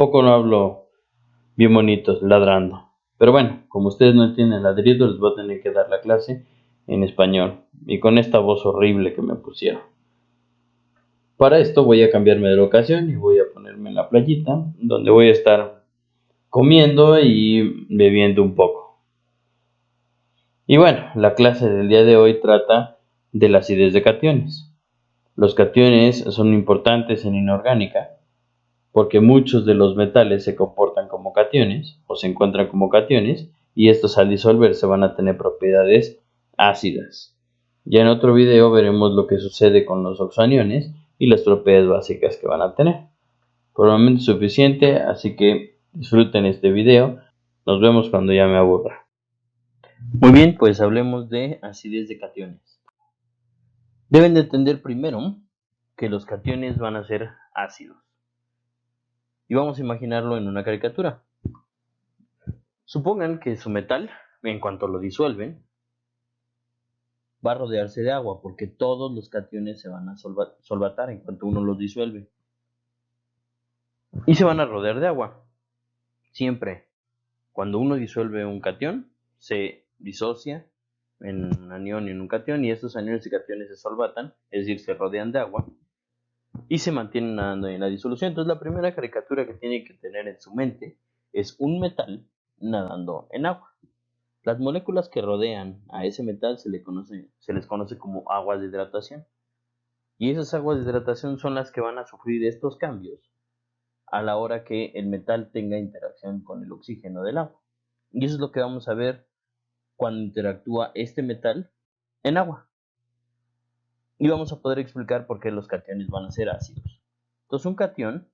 tampoco no hablo bien bonito, ladrando. Pero bueno, como ustedes no entienden ladrido, les voy a tener que dar la clase en español y con esta voz horrible que me pusieron. Para esto voy a cambiarme de locación y voy a ponerme en la playita, donde voy a estar comiendo y bebiendo un poco. Y bueno, la clase del día de hoy trata de la acidez de cationes. Los cationes son importantes en inorgánica porque muchos de los metales se comportan como cationes o se encuentran como cationes y estos al disolverse van a tener propiedades ácidas. Ya en otro video veremos lo que sucede con los oxoaniones y las propiedades básicas que van a tener. Por el momento es suficiente, así que disfruten este video. Nos vemos cuando ya me aburra. Muy bien, pues hablemos de acidez de cationes. Deben de entender primero que los cationes van a ser ácidos. Y vamos a imaginarlo en una caricatura. Supongan que su metal, en cuanto lo disuelven, va a rodearse de agua, porque todos los cationes se van a solvatar en cuanto uno los disuelve. Y se van a rodear de agua. Siempre, cuando uno disuelve un cation, se disocia en un anión y en un cation, y estos aniones y cationes se solvatan, es decir, se rodean de agua, y se mantienen nadando en la disolución. Entonces la primera caricatura que tiene que tener en su mente es un metal nadando en agua. Las moléculas que rodean a ese metal se les conoce como aguas de hidratación. Y esas aguas de hidratación son las que van a sufrir estos cambios a la hora que el metal tenga interacción con el oxígeno del agua. Y eso es lo que vamos a ver cuando interactúa este metal en agua. Y vamos a poder explicar por qué los cationes van a ser ácidos. Entonces un cation,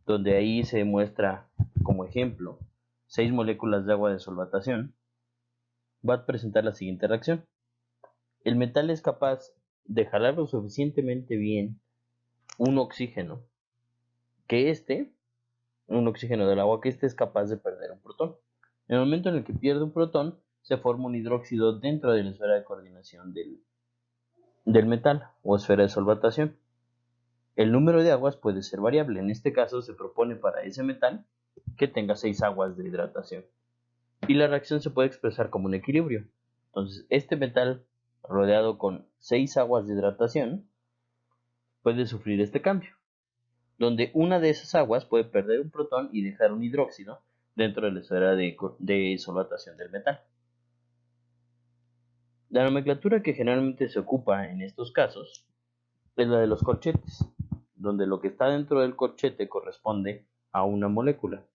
donde ahí se muestra como ejemplo 6 moléculas de agua de solvatación, va a presentar la siguiente reacción. El metal es capaz de jalar lo suficientemente bien un oxígeno un oxígeno del agua, que es capaz de perder un protón. En el momento en el que pierde un protón, se forma un hidróxido dentro de la esfera de coordinación del metal o esfera de solvatación. El número de aguas puede ser variable. En este caso se propone para ese metal que tenga 6 aguas de hidratación. Y la reacción se puede expresar como un equilibrio. Entonces, este metal rodeado con 6 aguas de hidratación puede sufrir este cambio, donde una de esas aguas puede perder un protón y dejar un hidróxido dentro de la esfera de solvatación del metal. La nomenclatura que generalmente se ocupa en estos casos es la de los corchetes, donde lo que está dentro del corchete corresponde a una molécula.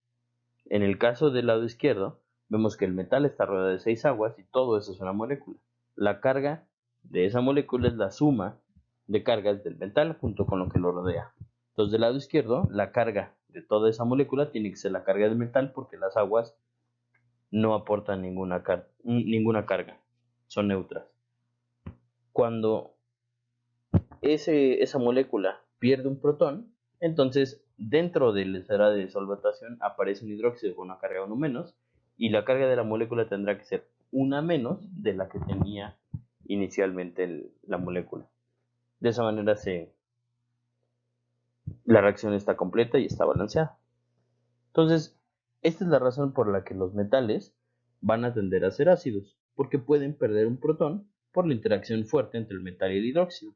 En el caso del lado izquierdo, vemos que el metal está rodeado de 6 aguas y todo eso es una molécula. La carga de esa molécula es la suma de cargas del metal junto con lo que lo rodea. Entonces, del lado izquierdo, la carga de toda esa molécula tiene que ser la carga del metal, porque las aguas no aportan ninguna carga, son neutras. Cuando esa molécula pierde un protón, entonces dentro de la esfera de solvatación aparece un hidróxido con una carga 1 menos, y la carga de la molécula tendrá que ser una menos de la que tenía inicialmente la molécula. De esa manera la reacción está completa y está balanceada. Entonces, esta es la razón por la que los metales van a tender a ser ácidos, porque pueden perder un protón por la interacción fuerte entre el metal y el hidróxido.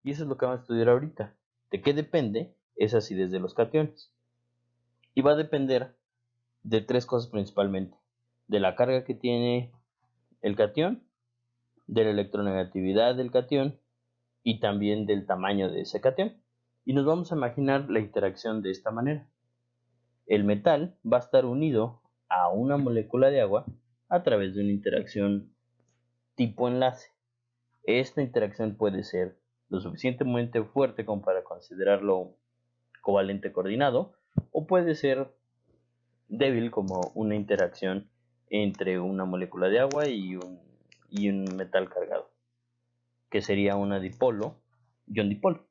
Y eso es lo que vamos a estudiar ahorita. ¿De qué depende esa acidez de los cationes? Y va a depender de 3 cosas principalmente: de la carga que tiene el catión, de la electronegatividad del catión y también del tamaño de ese catión. Y nos vamos a imaginar la interacción de esta manera. El metal va a estar unido a una molécula de agua a través de una interacción tipo enlace. Esta interacción puede ser lo suficientemente fuerte como para considerarlo covalente coordinado, o puede ser débil como una interacción entre una molécula de agua y un metal cargado, que sería una dipolo y un dipolo.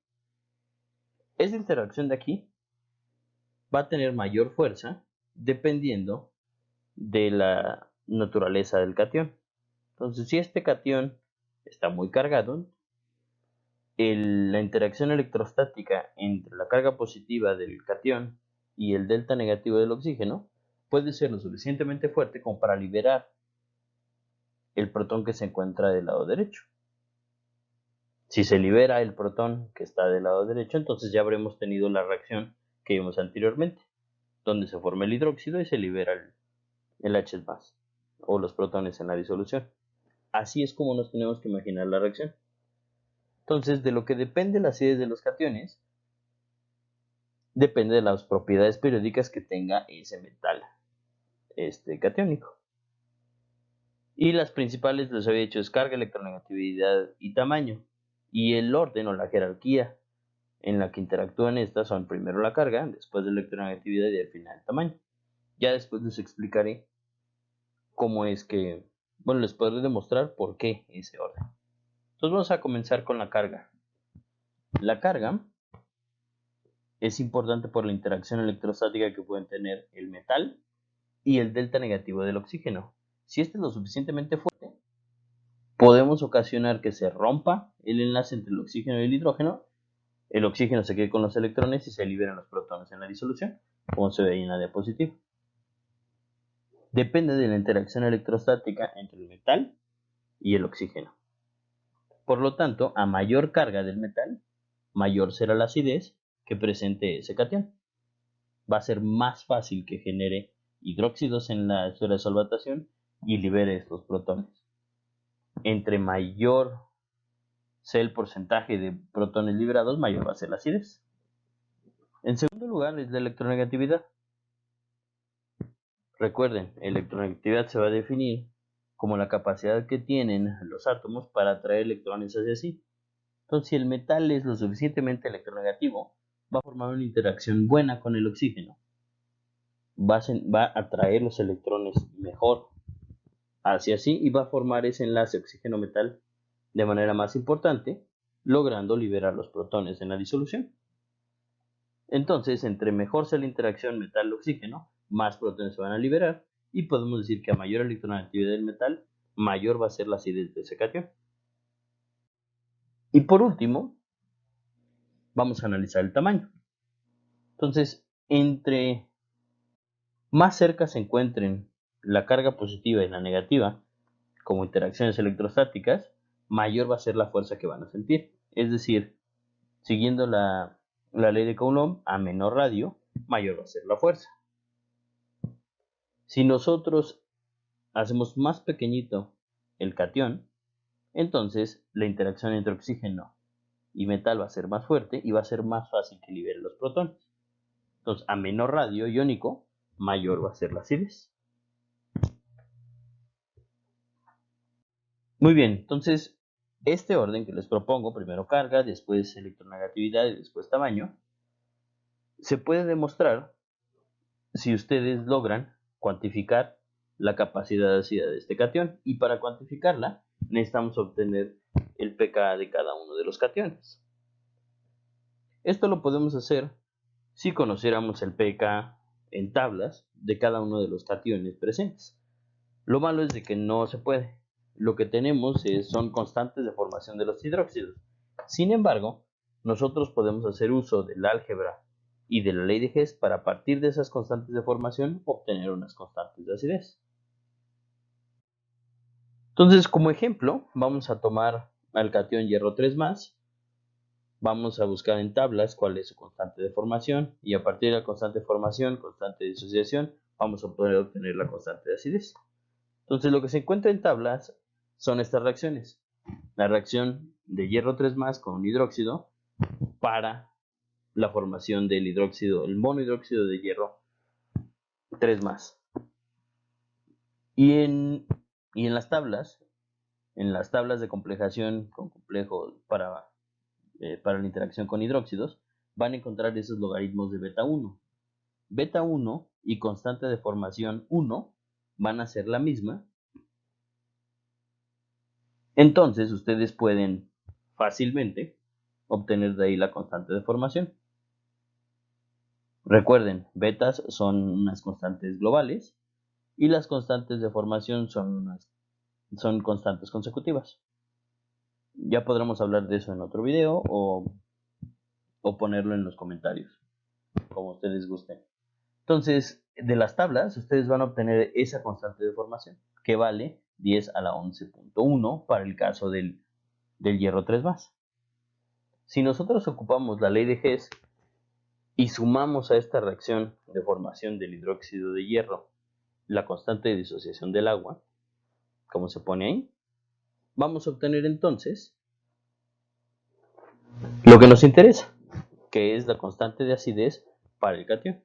Esta interacción de aquí va a tener mayor fuerza dependiendo de la naturaleza del catión. Entonces, si este catión está muy cargado, la interacción electrostática entre la carga positiva del catión y el delta negativo del oxígeno puede ser lo suficientemente fuerte como para liberar el protón que se encuentra del lado derecho. Si se libera el protón que está del lado derecho, entonces ya habremos tenido la reacción que vimos anteriormente, donde se forma el hidróxido y se libera el H+, o los protones en la disolución. Así es como nos tenemos que imaginar la reacción. Entonces, de lo que depende la acidez de los cationes, depende de las propiedades periódicas que tenga ese metal catiónico. Y las principales, les había dicho, es carga, electronegatividad y tamaño. Y el orden o la jerarquía en la que interactúan estas son primero la carga, después la electronegatividad y al final el tamaño. Ya después les explicaré cómo es que, bueno, les podré demostrar por qué ese orden. Entonces vamos a comenzar con la carga. La carga es importante por la interacción electrostática que pueden tener el metal y el delta negativo del oxígeno. Si este es lo suficientemente fuerte, podemos ocasionar que se rompa el enlace entre el oxígeno y el oxígeno se quede con los electrones y se liberan los protones en la disolución, como se ve ahí en la diapositiva. Depende de la interacción electrostática entre el metal y el oxígeno. Por lo tanto, a mayor carga del metal, mayor será la acidez que presente ese catión. Va a ser más fácil que genere hidróxidos en la esfera de solvatación y libere estos protones. Entre mayor sea el porcentaje de protones liberados, mayor va a ser la acidez. En segundo lugar es la electronegatividad. Recuerden, electronegatividad se va a definir como la capacidad que tienen los átomos para atraer electrones hacia sí. Entonces, si el metal es lo suficientemente electronegativo, va a formar una interacción buena con el oxígeno. Va a atraer los electrones mejor hacia sí y va a formar ese enlace oxígeno-metal de manera más importante, logrando liberar los protones en la disolución. Entonces, entre mejor sea la interacción metal-oxígeno, más protones se van a liberar y podemos decir que a mayor electronegatividad del metal, mayor va a ser la acidez de ese catión. Y por último, vamos a analizar el tamaño. Entonces, entre más cerca se encuentren la carga positiva y la negativa, como interacciones electrostáticas, mayor va a ser la fuerza que van a sentir. Es decir, siguiendo la ley de Coulomb, a menor radio, mayor va a ser la fuerza. Si nosotros hacemos más pequeñito el catión, entonces la interacción entre oxígeno y metal va a ser más fuerte y va a ser más fácil que libere los protones. Entonces, a menor radio iónico, mayor va a ser la acidez. Muy bien, entonces este orden que les propongo, primero carga, después electronegatividad y después tamaño, se puede demostrar si ustedes logran cuantificar la capacidad de acidez de este catión. Y para cuantificarla necesitamos obtener el pKa de cada uno de los cationes. Esto lo podemos hacer si conociéramos el pKa en tablas de cada uno de los cationes presentes. Lo malo es de que no se puede. Lo que tenemos son constantes de formación de los hidróxidos. Sin embargo, nosotros podemos hacer uso del álgebra y de la ley de Hess para, a partir de esas constantes de formación, obtener unas constantes de acidez. Entonces, como ejemplo, vamos a tomar al catión hierro 3+, vamos a buscar en tablas cuál es su constante de formación y a partir de la constante de formación, constante de disociación, vamos a poder obtener la constante de acidez. Entonces, lo que se encuentra en tablas son estas reacciones. La reacción de hierro 3+ con un hidróxido para la formación del hidróxido, el monohidróxido de hierro 3+. Y en las tablas de complejación con complejos para la interacción con hidróxidos, van a encontrar esos logaritmos de beta 1. Beta 1 y constante de formación 1 van a ser la misma. Entonces, ustedes pueden fácilmente obtener de ahí la constante de formación. Recuerden, betas son unas constantes globales y las constantes de formación son constantes consecutivas. Ya podremos hablar de eso en otro video o ponerlo en los comentarios, como ustedes gusten. Entonces, de las tablas, ustedes van a obtener esa constante de formación, que vale 10 a la 11.1 para el caso del hierro 3 más. Si nosotros ocupamos la ley de Hess y sumamos a esta reacción de formación del hidróxido de hierro la constante de disociación del agua, como se pone ahí, vamos a obtener entonces lo que nos interesa, que es la constante de acidez para el catión.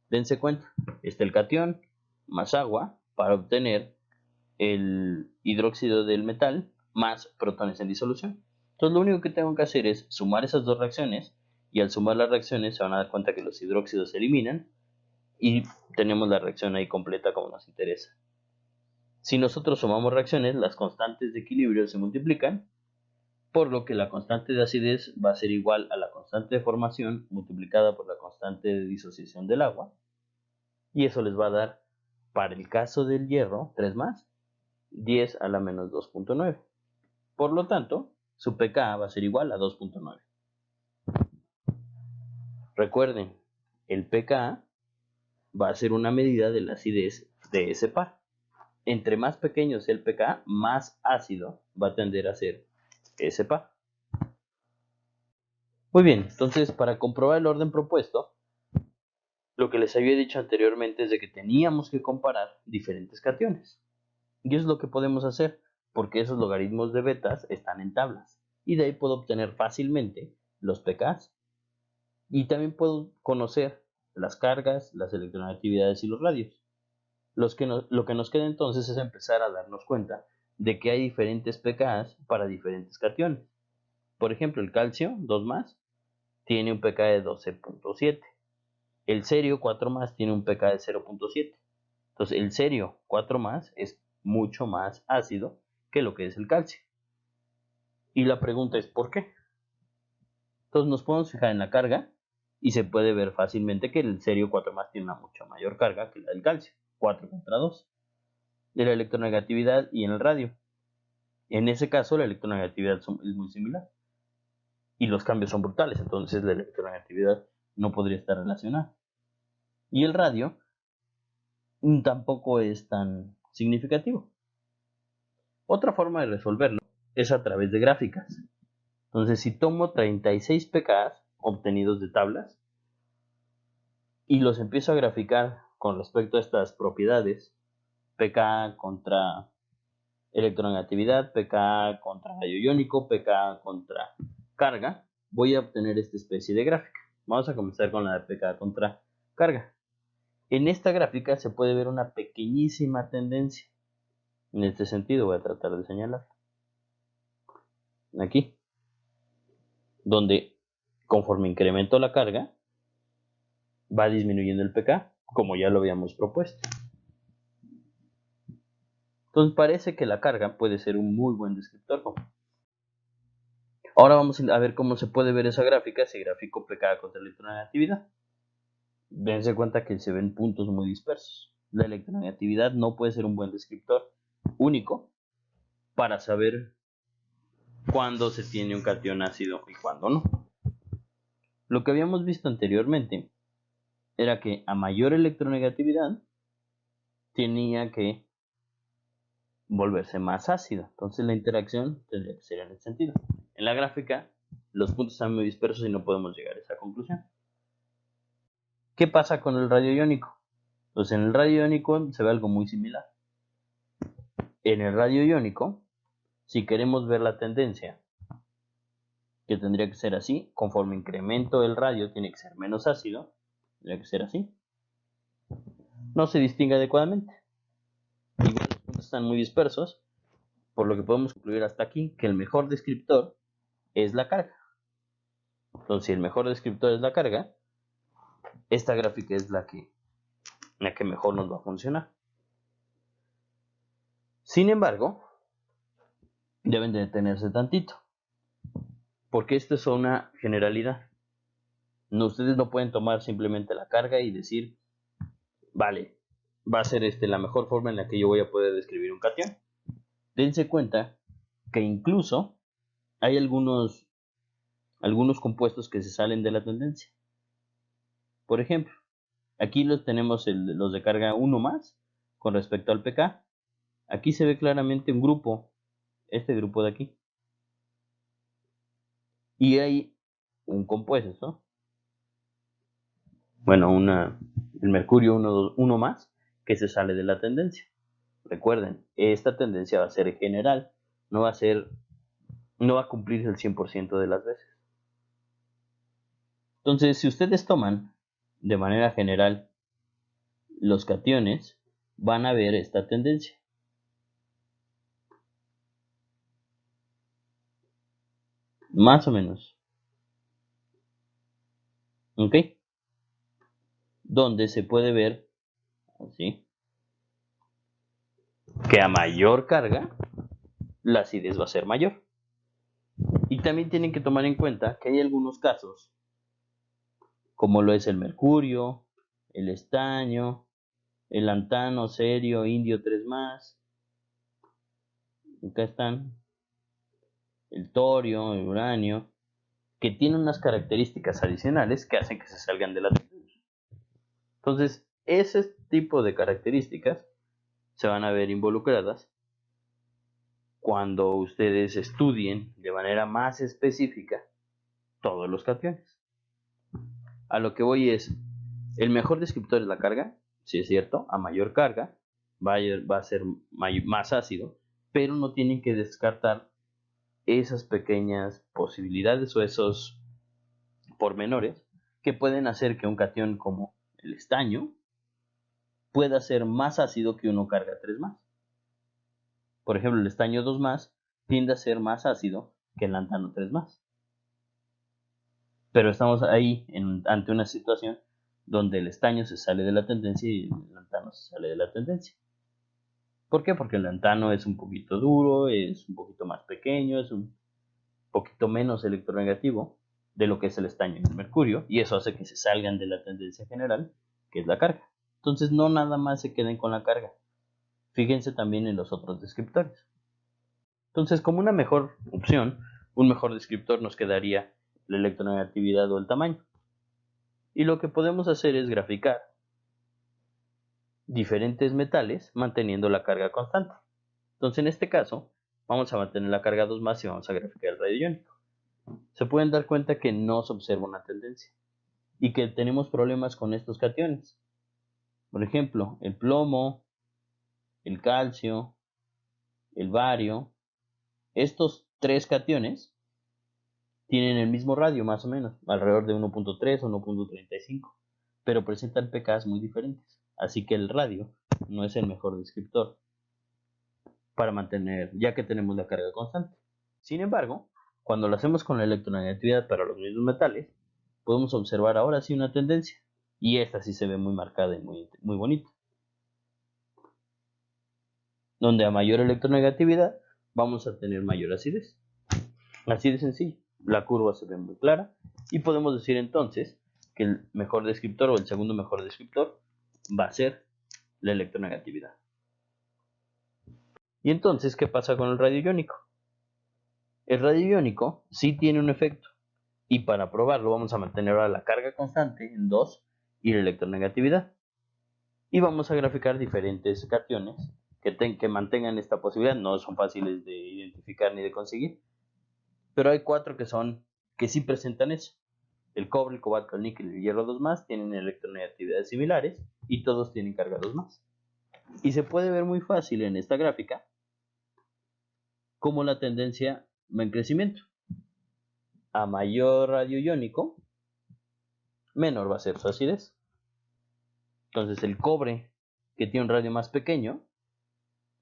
Dense cuenta, está el catión más agua para obtener el hidróxido del metal más protones en disolución. Entonces lo único que tengo que hacer es sumar esas dos reacciones, y al sumar las reacciones se van a dar cuenta que los hidróxidos se eliminan y tenemos la reacción ahí completa como nos interesa. Si nosotros sumamos reacciones, las constantes de equilibrio se multiplican, por lo que la constante de acidez va a ser igual a la constante de formación multiplicada por la constante de disociación del agua, y eso les va a dar, para el caso del hierro 3 más, 10 a la menos 2.9. Por lo tanto, su pKa va a ser igual a 2.9. Recuerden, el pKa va a ser una medida de la acidez de ese par. Entre más pequeño sea el pKa, más ácido va a tender a ser ese par. Muy bien, entonces para comprobar el orden propuesto, lo que les había dicho anteriormente es de que teníamos que comparar diferentes cationes. Y eso es lo que podemos hacer, porque esos logaritmos de betas están en tablas. Y de ahí puedo obtener fácilmente los pKs. Y también puedo conocer las cargas, las electronegatividades y los radios. Lo que nos queda entonces es empezar a darnos cuenta de que hay diferentes pKs para diferentes cationes. Por ejemplo, el calcio 2 más tiene un pK de 12.7. El cerio 4 más tiene un pK de 0.7. Entonces el cerio 4 más es mucho más ácido que lo que es el calcio. Y la pregunta es ¿por qué? Entonces nos podemos fijar en la carga y se puede ver fácilmente que el cerio 4 más tiene una mucho mayor carga que la del calcio, 4 contra 2. De la electronegatividad y en el radio. En ese caso la electronegatividad es muy similar y los cambios son brutales, entonces la electronegatividad no podría estar relacionada. Y el radio tampoco es tan significativo. Otra forma de resolverlo es a través de gráficas. Entonces, si tomo 36 pKs obtenidos de tablas y los empiezo a graficar con respecto a estas propiedades, pK contra electronegatividad, pK contra rayo iónico, pK contra carga, voy a obtener esta especie de gráfica. Vamos a comenzar con la de pK contra carga. En esta gráfica se puede ver una pequeñísima tendencia. En este sentido voy a tratar de señalarla. Aquí, donde conforme incremento la carga, va disminuyendo el pK, como ya lo habíamos propuesto. Entonces parece que la carga puede ser un muy buen descriptor. Ahora vamos a ver cómo se puede ver esa gráfica, ese gráfico pK contra electronegatividad. Dense cuenta que se ven puntos muy dispersos. La electronegatividad no puede ser un buen descriptor único para saber cuándo se tiene un catión ácido y cuándo no. Lo que habíamos visto anteriormente era que a mayor electronegatividad tenía que volverse más ácida. Entonces la interacción tendría que ser en ese sentido. En la gráfica los puntos están muy dispersos y no podemos llegar a esa conclusión. ¿Qué pasa con el radio iónico? Pues en el radio iónico se ve algo muy similar. En el radio iónico, si queremos ver la tendencia, que tendría que ser así, conforme incremento el radio tiene que ser menos ácido, tendría que ser así. No se distingue adecuadamente. Igual los puntos están muy dispersos, por lo que podemos concluir hasta aquí que el mejor descriptor es la carga. Entonces, si el mejor descriptor es la carga, esta gráfica es la que mejor nos va a funcionar. Sin embargo, deben de detenerse tantito, porque esto es una generalidad. No, ustedes no pueden tomar simplemente la carga y decir, vale, va a ser la mejor forma en la que yo voy a poder describir un catión. Dense cuenta que incluso hay algunos compuestos que se salen de la tendencia. Por ejemplo, Aquí tenemos los de carga 1 más con respecto al pK. Aquí se ve claramente un grupo, este grupo de aquí. Y hay un compuesto, bueno, el mercurio 1 más, que se sale de la tendencia. Recuerden, esta tendencia va a ser general, no va a cumplirse el 100% de las veces. Entonces, si ustedes toman de manera general los cationes, van a ver esta tendencia. Más o menos. ¿Ok? Donde se puede ver así que a mayor carga la acidez va a ser mayor. Y también tienen que tomar en cuenta que hay algunos casos, como lo es el mercurio, el estaño, el lantano, cerio, indio 3 más. Acá están el torio, el uranio, que tienen unas características adicionales que hacen que se salgan de la tendencia. Entonces, ese tipo de características se van a ver involucradas cuando ustedes estudien de manera más específica todos los cationes. A lo que voy es, el mejor descriptor es la carga, sí es cierto, a mayor carga va a ser más ácido, pero no tienen que descartar esas pequeñas posibilidades o esos pormenores que pueden hacer que un catión como el estaño pueda ser más ácido que uno carga 3 más. Por ejemplo, el estaño 2 más tiende a ser más ácido que el lantano 3 más. Pero estamos ahí ante una situación donde el estaño se sale de la tendencia y el lantano se sale de la tendencia. ¿Por qué? Porque el lantano es un poquito duro, es un poquito más pequeño, es un poquito menos electronegativo de lo que es el estaño y el mercurio, y eso hace que se salgan de la tendencia general, que es la carga. Entonces no nada más se queden con la carga, fíjense también en los otros descriptores. Entonces, como una mejor opción, un mejor descriptor nos quedaría la electronegatividad o el tamaño. Y lo que podemos hacer es graficar diferentes metales manteniendo la carga constante. Entonces, en este caso, vamos a mantener la carga 2 más y vamos a graficar el radio iónico. Se pueden dar cuenta que no se observa una tendencia y que tenemos problemas con estos cationes. Por ejemplo, el plomo, el calcio, el bario, estos 3 cationes tienen el mismo radio más o menos, alrededor de 1.3 o 1.35, pero presentan pKs muy diferentes, así que el radio no es el mejor descriptor para mantener, ya que tenemos la carga constante. Sin embargo, cuando lo hacemos con la electronegatividad para los mismos metales, podemos observar ahora sí una tendencia, y esta sí se ve muy marcada y muy bonita, donde a mayor electronegatividad vamos a tener mayor acidez. Así de sencillo, la curva se ve muy clara y podemos decir entonces que el mejor descriptor o el segundo mejor descriptor va a ser la electronegatividad. Y entonces, ¿qué pasa con el radio iónico? El radio iónico sí tiene un efecto y para probarlo vamos a mantener ahora la carga constante en 2 y la electronegatividad. Y vamos a graficar diferentes cationes que mantengan esta posibilidad. No son fáciles de identificar ni de conseguir, pero hay 4 que sí presentan eso. El cobre, el cobalto, el níquel y el hierro 2 más tienen electronegatividades similares y todos tienen carga 2 más. Y se puede ver muy fácil en esta gráfica cómo la tendencia va en crecimiento. A mayor radio iónico, menor va a ser su acidez. Entonces el cobre, que tiene un radio más pequeño,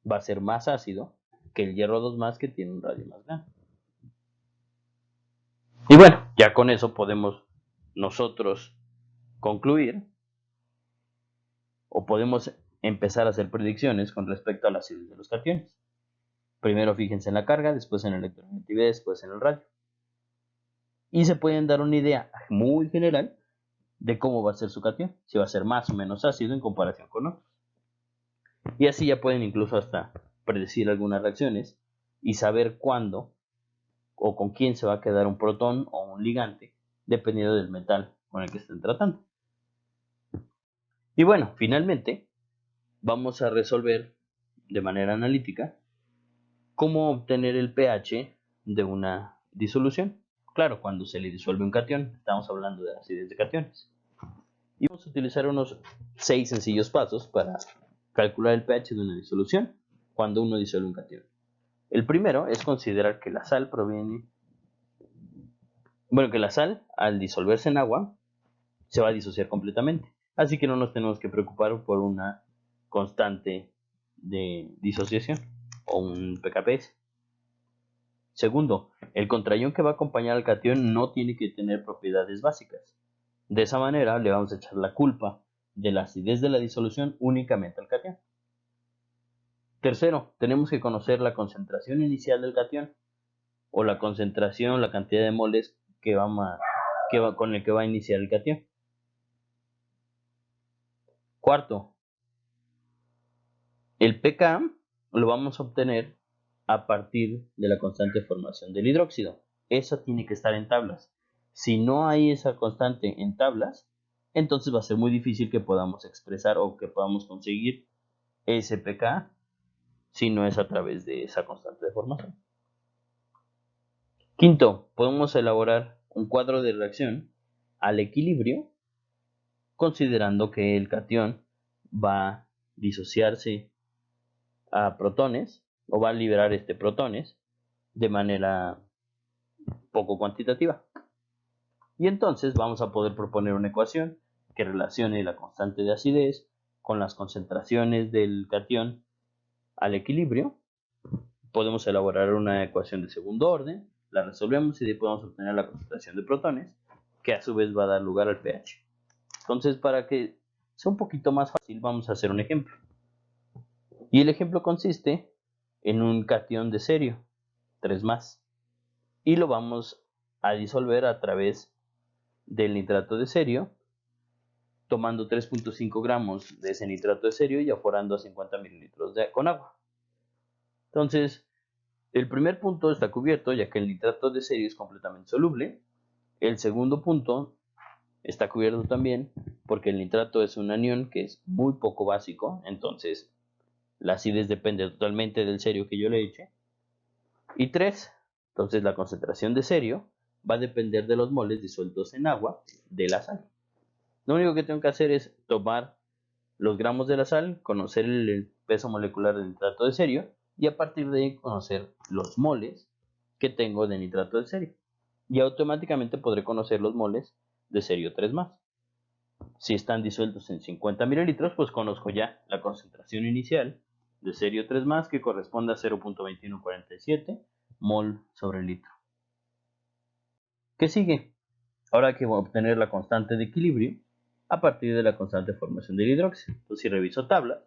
va a ser más ácido que el hierro 2 más, que tiene un radio más grande. Y bueno, ya con eso podemos nosotros concluir o podemos empezar a hacer predicciones con respecto a la acidez de los cationes. Primero fíjense en la carga, después en la electronegatividad, después en el radio. Y se pueden dar una idea muy general de cómo va a ser su cation, si va a ser más o menos ácido en comparación con otros. Y así ya pueden incluso hasta predecir algunas reacciones y saber cuándo o con quién se va a quedar un protón o un ligante, dependiendo del metal con el que estén tratando. Y bueno, finalmente vamos a resolver de manera analítica cómo obtener el pH de una disolución. Claro, cuando se le disuelve un catión, estamos hablando de acidez de cationes. Y vamos a utilizar unos 6 sencillos pasos para calcular el pH de una disolución cuando uno disuelve un catión. El primero es considerar que la sal al disolverse en agua se va a disociar completamente. Así que no nos tenemos que preocupar por una constante de disociación o un pKps. Segundo, el contraión que va a acompañar al catión no tiene que tener propiedades básicas. De esa manera le vamos a echar la culpa de la acidez de la disolución únicamente al catión. Tercero, tenemos que conocer la concentración inicial del catión o la concentración, la cantidad de moles con el que va a iniciar el catión. Cuarto, el pK lo vamos a obtener a partir de la constante de formación del hidróxido. Eso tiene que estar en tablas. Si no hay esa constante en tablas, entonces va a ser muy difícil que podamos expresar o que podamos conseguir ese pK si no es a través de esa constante de formación. Quinto, podemos elaborar un cuadro de reacción al equilibrio considerando que el catión va a disociarse a protones o va a liberar protones de manera poco cuantitativa. Y entonces vamos a poder proponer una ecuación que relacione la constante de acidez con las concentraciones del catión al equilibrio. Podemos elaborar una ecuación de segundo orden, la resolvemos y de ahí podemos obtener la concentración de protones, que a su vez va a dar lugar al pH. Entonces, para que sea un poquito más fácil, vamos a hacer un ejemplo. Y el ejemplo consiste en un catión de cerio, 3+, y lo vamos a disolver a través del nitrato de cerio, tomando 3.5 gramos de ese nitrato de cerio y aforando a 50 mililitros con agua. Entonces, el primer punto está cubierto ya que el nitrato de cerio es completamente soluble. El segundo punto está cubierto también porque el nitrato es un anión que es muy poco básico, entonces la acidez depende totalmente del cerio que yo le eche. Y 3, entonces la concentración de cerio va a depender de los moles disueltos en agua de la sal. Lo único que tengo que hacer es tomar los gramos de la sal, conocer el peso molecular del nitrato de cerio y a partir de ahí conocer los moles que tengo de nitrato de cerio. Y automáticamente podré conocer los moles de cerio 3+. Si están disueltos en 50 mililitros, pues conozco ya la concentración inicial de cerio 3+, que corresponde a 0.2147 mol sobre litro. ¿Qué sigue? Ahora hay que obtener la constante de equilibrio a partir de la constante de formación del hidróxido. Entonces, si reviso tablas,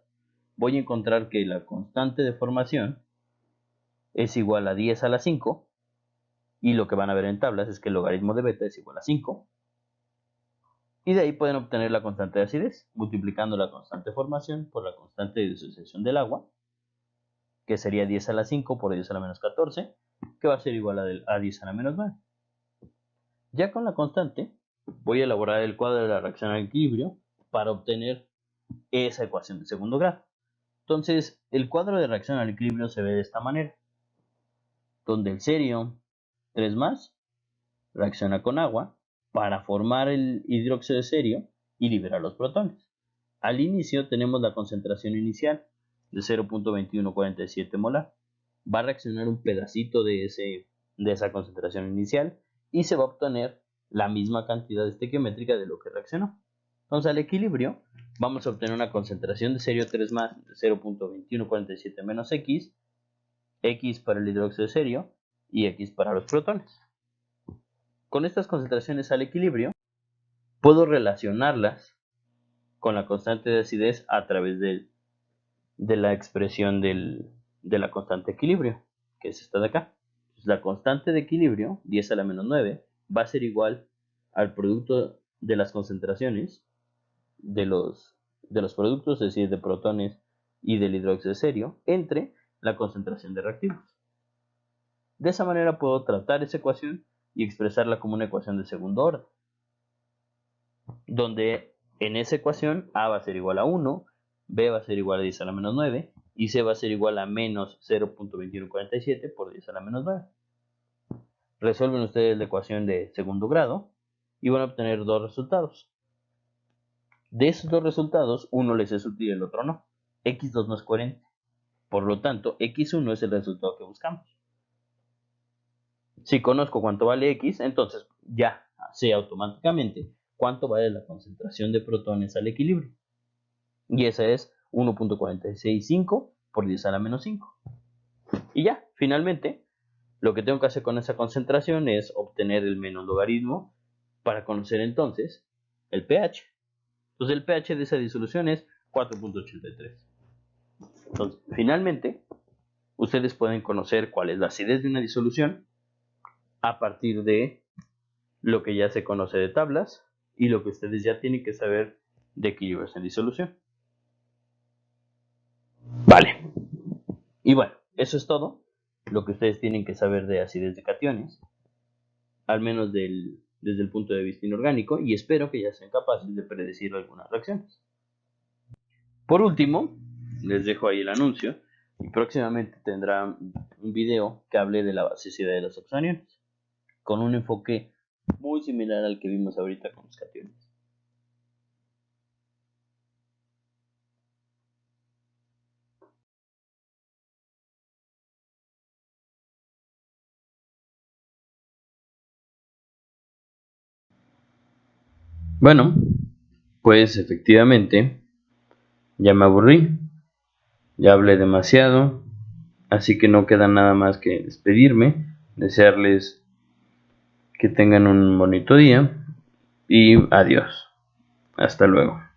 voy a encontrar que la constante de formación es igual a 10 a la 5, y lo que van a ver en tablas es que el logaritmo de beta es igual a 5. Y de ahí pueden obtener la constante de acidez, multiplicando la constante de formación por la constante de disociación del agua, que sería 10 a la 5 por 10 a la menos 14, que va a ser igual a 10 a la menos 9. Ya con la constante, voy a elaborar el cuadro de la reacción al equilibrio para obtener esa ecuación de segundo grado. Entonces, el cuadro de reacción al equilibrio se ve de esta manera, donde el cerio 3+ reacciona con agua para formar el hidróxido de cerio y liberar los protones. Al inicio tenemos la concentración inicial de 0.2147 molar. Va a reaccionar un pedacito de esa concentración inicial y se va a obtener la misma cantidad estequiométrica de lo que reaccionó. Entonces, al equilibrio, vamos a obtener una concentración de cerio 3+ de 0.2147 menos X, X para el hidróxido de cerio y X para los protones. Con estas concentraciones al equilibrio, puedo relacionarlas con la constante de acidez a través de la expresión de la constante de equilibrio, que es esta de acá. Entonces, la constante de equilibrio, 10 a la menos 9, va a ser igual al producto de las concentraciones de los productos, es decir, de protones y del hidróxido de cerio, entre la concentración de reactivos. De esa manera puedo tratar esa ecuación y expresarla como una ecuación de segundo orden, donde En esa ecuación A va a ser igual a 1, B va a ser igual a 10 a la menos 9 y C va a ser igual a menos 0.2147 por 10 a la menos 9. Resuelven ustedes la ecuación de segundo grado y van a obtener dos resultados. De esos dos resultados, uno les es útil y el otro no. X2 no es coherente. Por lo tanto, X1 es el resultado que buscamos. Si conozco cuánto vale X, entonces ya sé automáticamente cuánto vale la concentración de protones al equilibrio. Y esa es 1.465 por 10 a la menos 5. Y ya, finalmente, lo que tengo que hacer con esa concentración es obtener el menos logaritmo para conocer entonces el pH. Entonces el pH de esa disolución es 4.83. Entonces, finalmente, ustedes pueden conocer cuál es la acidez de una disolución a partir de lo que ya se conoce de tablas y lo que ustedes ya tienen que saber de equilibrios en disolución. Vale. Y bueno, eso es todo lo que ustedes tienen que saber de acidez de cationes, al menos desde el punto de vista inorgánico, y espero que ya sean capaces de predecir algunas reacciones. Por último, les dejo ahí el anuncio y próximamente tendrá un video que hable de la basicidad de los oxoaniones, con un enfoque muy similar al que vimos ahorita con los cationes. Bueno, pues efectivamente ya me aburrí, ya hablé demasiado, así que no queda nada más que despedirme, desearles que tengan un bonito día y adiós. Hasta luego.